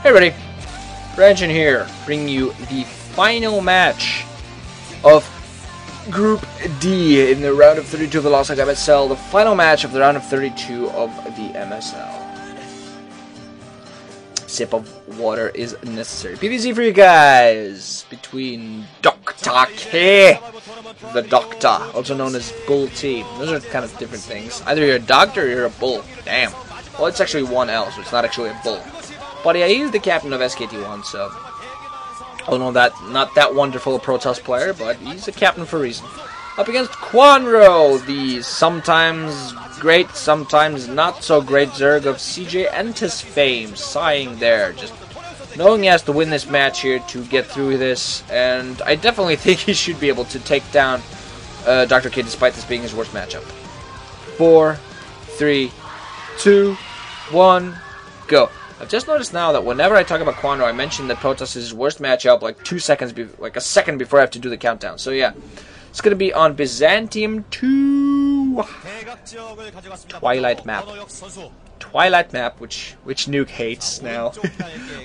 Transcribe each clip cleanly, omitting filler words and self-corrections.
Hey everybody, Branchen here, bringing you the final match of Group D in the round of 32 of the Saga MSL, the final match of the round of 32 of the MSL. Sip of water is necessary. PvZ for you guys between Doctor.K, the Doctor, also known as Bull T. Those are kind of different things. Either you're a doctor or you're a bull. Damn. Well, it's actually one L, so it's not actually a bull. But yeah, he's the captain of SKT1, so I know that not that wonderful a protoss player, but he's a captain for a reason. Up against Kwanro, the sometimes great, sometimes not so great zerg of Entus fame, sighing there, just knowing he has to win this match here to get through this, and I definitely think he should be able to take down Doctor.K despite this being his worst matchup. 4, 3, 2, 1, go. I've just noticed now that whenever I talk about Kwanro, I mention that protoss is his worst matchup like like a second before I have to do the countdown. So yeah, it's going to be on Byzantium II Twilight map. Twilight map, which Nuke hates now.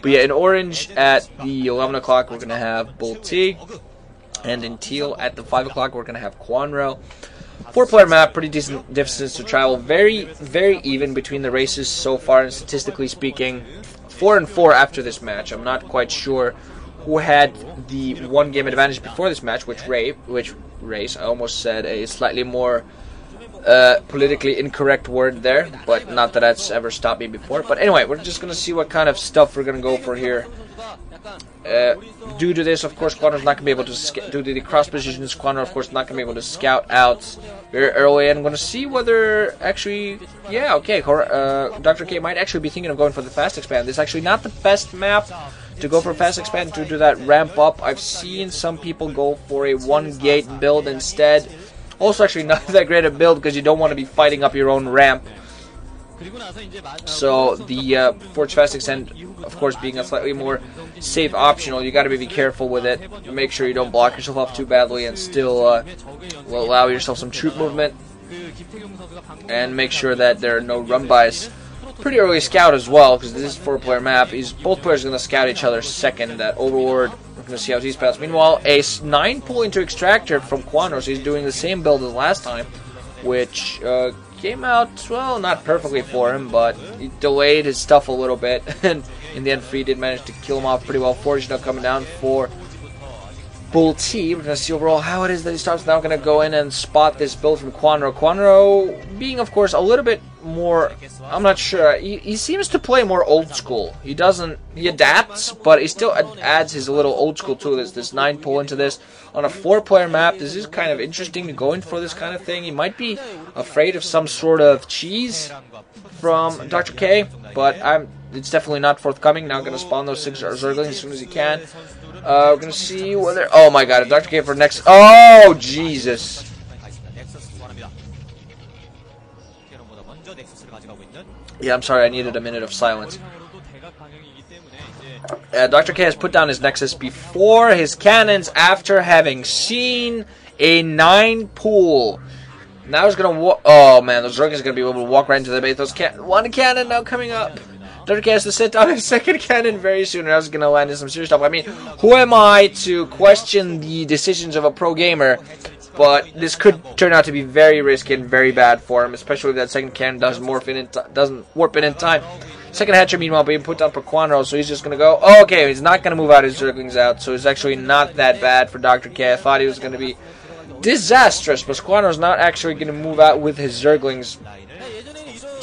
But yeah, in orange at the 11 o'clock we're going to have Bull T, and in teal at the 5 o'clock we're going to have Kwanro. 4-player map, pretty decent distance to travel. Very, very even between the races so far, and statistically speaking, 4 and 4 after this match. I'm not quite sure who had the one-game advantage before this match, which race. I almost said a slightly more politically incorrect word there, but not that that's ever stopped me before. But anyway, we're just going to see what kind of stuff we're going to go for here. Due to this, of course, Kwanro's not going to be able to, due to the cross positions, Kwanro, of course, not going to be able to scout out very early. And I'm going to see whether, actually, yeah, okay, Doctor.K might actually be thinking of going for the fast expand. This is actually not the best map to go for fast expand due to that ramp up. I've seen some people go for a one-gate build instead. Also, actually, not that great a build because you don't want to be fighting up your own ramp. So the Forge Fast Extend, of course, being a slightly more safe optional, you got to be careful with it. Make sure you don't block yourself off too badly, and still will allow yourself some troop movement. And make sure that there are no run-bys. Pretty early scout as well, because this is a 4-player map. Both players are going to scout each other second. That Overlord, we're going to see how he's passed. Meanwhile, a 9 pull into Extractor from Kwanro, so he's doing the same build as last time, which came out, well, not perfectly for him, but he delayed his stuff a little bit, and in the end, Free did manage to kill him off pretty well. Forge now coming down for Bull T. We're going to see overall how it is that he starts now going to go in and spot this build from Kwanro. Kwanro being, of course, a little bit more, I'm not sure, he seems to play more old school. He adapts, but he still adds his little old school to this 9 pull into this. On a 4-player map, this is kind of interesting to go in for this kind of thing. He might be afraid of some sort of cheese from Doctor.K, but it's definitely not forthcoming. Now going to spawn those 6 zerglings as soon as he can. We're going to see whether, oh my god, Doctor.K for next, oh Jesus. Yeah, I'm sorry, I needed a minute of silence. Doctor.K has put down his Nexus before his cannons after having seen a 9 pool. Now he's going to walk, oh man, those Zerg is going to be able to walk right into the base. One cannon now coming up. Doctor.K has to set down his second cannon very soon, or else he's going to land in some serious stuff. I mean, who am I to question the decisions of a pro gamer? But this could turn out to be very risky and very bad for him, especially if that second cannon doesn't warp in time. Second hatcher, meanwhile, being put down for Kwanro, so he's just going to go. Oh, okay, he's not going to move out his zerglings out, so it's actually not that bad for Doctor.K. I thought he was going to be disastrous, but Kwanro's not actually going to move out with his zerglings.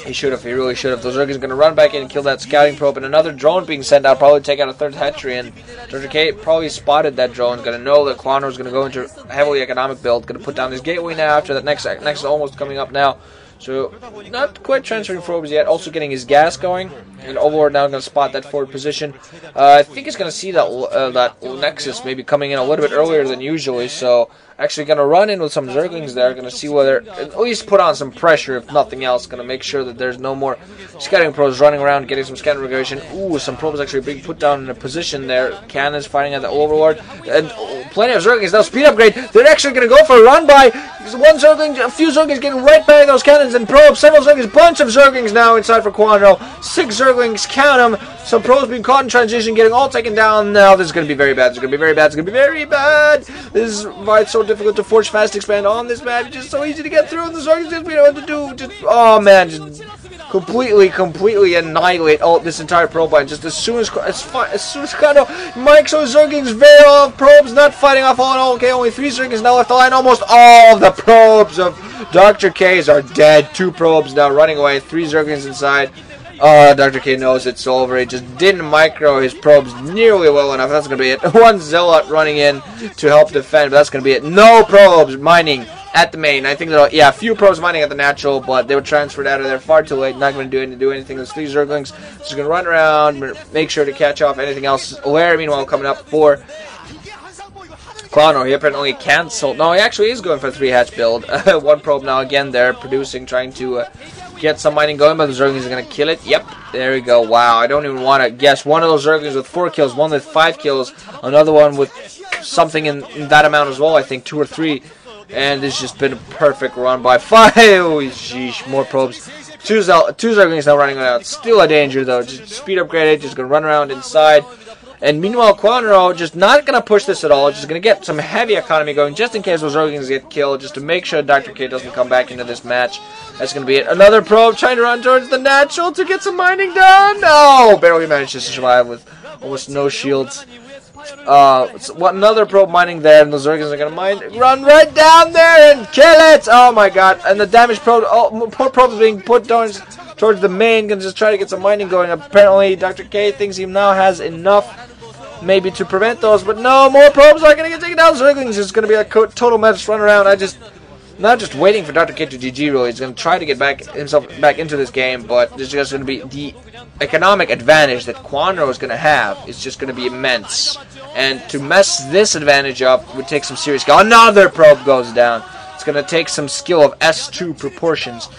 He should have. He really should have. Those zerglings going to run back in and kill that scouting probe, and another drone being sent out, probably take out a third hatchery, and Doctor.K probably spotted that drone. Going to know that Kwanro's going to go into a heavily economic build. Going to put down his gateway now after that next is almost coming up now. So, not quite transferring probes yet. Also getting his gas going. And Overlord now going to spot that forward position. I think he's going to see that Nexus maybe coming in a little bit earlier than usually. So, actually going to run in with some Zerglings there. Going to see whether, at least put on some pressure, if nothing else. Going to make sure that there's no more scouting probes running around, getting some scan regulation. Ooh, some probes actually being put down in a position there. Cannons fighting at the Overlord. And plenty of Zerglings now. Speed upgrade. They're actually going to go for a run by. One Zergling, a few Zerglings getting right by those cannons and probes. Several Zerglings, bunch of Zerglings now inside for Kwanro. 6 Zerglings, count them. Some pros being caught in transition, getting all taken down. Now this is going to be very bad. This is going to be very bad. It's going to be very bad. This is why it's so difficult to forge fast expand on this map. It's just so easy to get through. And the Zerg just know what to do. Just, oh man, just completely annihilate this entire probe line. Just as soon as Kwanro Mike's Zerglings veil off probes, not fighting off all in all. Okay, only 3 Zerglings now left the line. Almost all of the probes of Doctor.K's are dead. 2 probes now running away. 3 Zerglings inside. Doctor.K knows it's over. He just didn't micro his probes nearly well enough. That's going to be it. 1 Zealot running in to help defend, but that's going to be it. No probes mining at the main. I think there are, yeah, a few probes mining at the natural, but they were transferred out of there far too late. Not going to do anything. Those 3 Zerglings just going to run around, make sure to catch off anything else. Lair, meanwhile, coming up for Kwanro. He apparently canceled. No, he actually is going for a 3-hatch build. 1 probe now again there, producing, trying to get some mining going, but the Zerglings are going to kill it. Yep, there we go. Wow, I don't even want to guess. One of those Zerglings with 4 kills, one with 5 kills, another one with something in that amount as well, I think 2 or 3. And it's just been a perfect run by 5. Oh, sheesh, more probes. 2 Zerglings now running around. Still a danger though. Just speed upgraded, just going to run around inside. And meanwhile, Kwanro just not going to push this at all. Just going to get some heavy economy going just in case those Zerglings get killed. Just to make sure Doctor.K doesn't come back into this match. That's going to be it. Another probe trying to run towards the natural to get some mining done. No! Barely managed to survive with almost no shields. Another probe mining there, and the Zerglings are going to run right down there and kill it! Oh my god. And the damage probe, more probes being put towards the main. Going to just try to get some mining going. Apparently, Doctor.K thinks he now has enough maybe to prevent those, but no, more probes are going to get taken down. Zerglings is going to be a total mess run around. Not just waiting for Doctor.K to GG, really. He's going to try to get himself back into this game, but there's just going to be the economic advantage that Kwanro is going to have. It's just going to be immense. And to mess this advantage up would take some serious skill. Another probe goes down. It's going to take some skill of S2 proportions.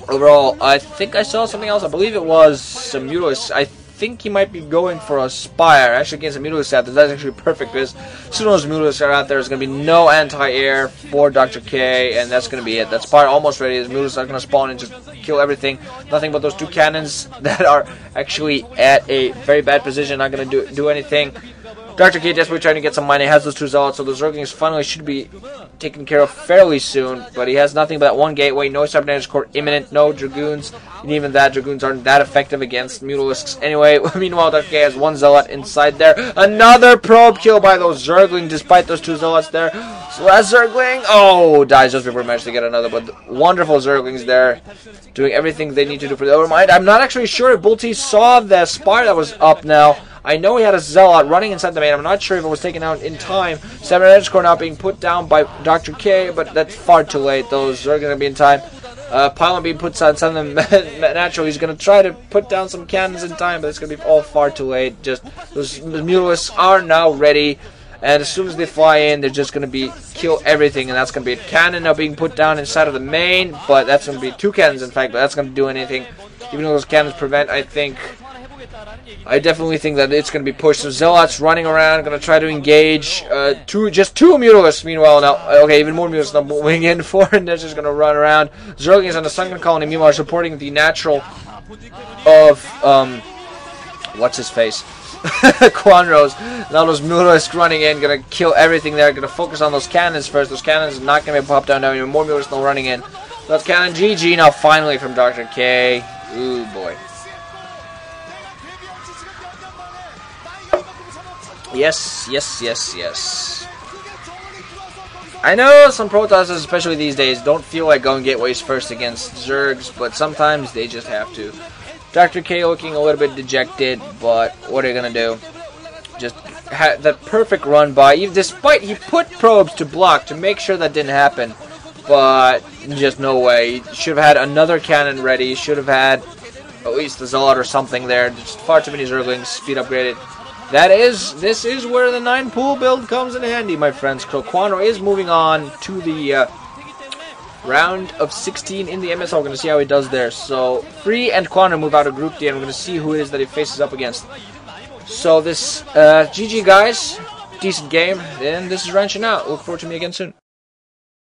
Overall, I think I saw something else. I believe it was some Mutalisk. I think he might be going for a Spire. Actually, against a Mutalisk set, that's actually perfect because as soon as Mutalisks are out there, there's going to be no anti-air for Doctor.K, and that's going to be it. That Spire almost ready. His Mutalisks are going to spawn and just kill everything. Nothing but those 2 cannons that are actually at a very bad position, not going to do anything. Doctor.K desperately trying to get some mining, has those 2 Zealots, so those Zerglings finally should be taken care of fairly soon, but he has nothing but that 1 gateway, no Cybernetics Core imminent, no Dragoons, and even that, Dragoons aren't that effective against Mutalisks. Anyway, meanwhile, Doctor.K has 1 Zealot inside there, another probe kill by those Zerglings, despite those 2 Zealots there. So last Zergling, oh, dies just before he managed to get another, but wonderful Zerglings there, doing everything they need to do for the overmind. I'm not actually sure if Bulty saw the Spire that was up now. I know he had a Zealot running inside the main. I'm not sure if it was taken out in time. 7 Edge Core now being put down by Doctor.K, but that's far too late. Those are going to be in time. Pylon being put on some of them natural. He's going to try to put down some cannons in time, but it's going to be all far too late. Just those Mutalisks are now ready, and as soon as they fly in, they're just going to kill everything, and that's going to be a cannon now being put down inside of the main, but that's going to be 2 cannons in fact, but that's going to do anything. Even though those cannons prevent, I definitely think that it's going to be pushed. So Zealots running around, going to try to engage. Just 2 Mutalisks. Meanwhile, now, okay, even more Mutalisks now moving in. 4, and they're just going to run around. Zerglings on the Sunken Colony, meanwhile, supporting the natural of, what's his face? Kwanro's. Now those Mutalisks running in, going to kill everything there. Going to focus on those cannons first. Those cannons are not going to be popped down now. Even more Mutalisks now running in. That's cannon GG now finally from Doctor.K. Ooh, boy. Yes. I know some protosses, especially these days, don't feel like going gateways first against Zergs, but sometimes they just have to. Doctor.K looking a little bit dejected, but what are you going to do? Just had that perfect run by, despite he put probes to block to make sure that didn't happen, but just no way. He should have had another cannon ready, should have had at least a Zealot or something there. Just far too many Zerglings, speed upgraded. This is where the 9 pool build comes in handy, my friends. Kwanro is moving on to the round of 16 in the MSL. We're going to see how he does there. So, Free and Kwanro move out of Group D, and we're going to see who it is that he faces up against. So, this, GG guys, decent game, and this is Wrenching Out. Look forward to me again soon.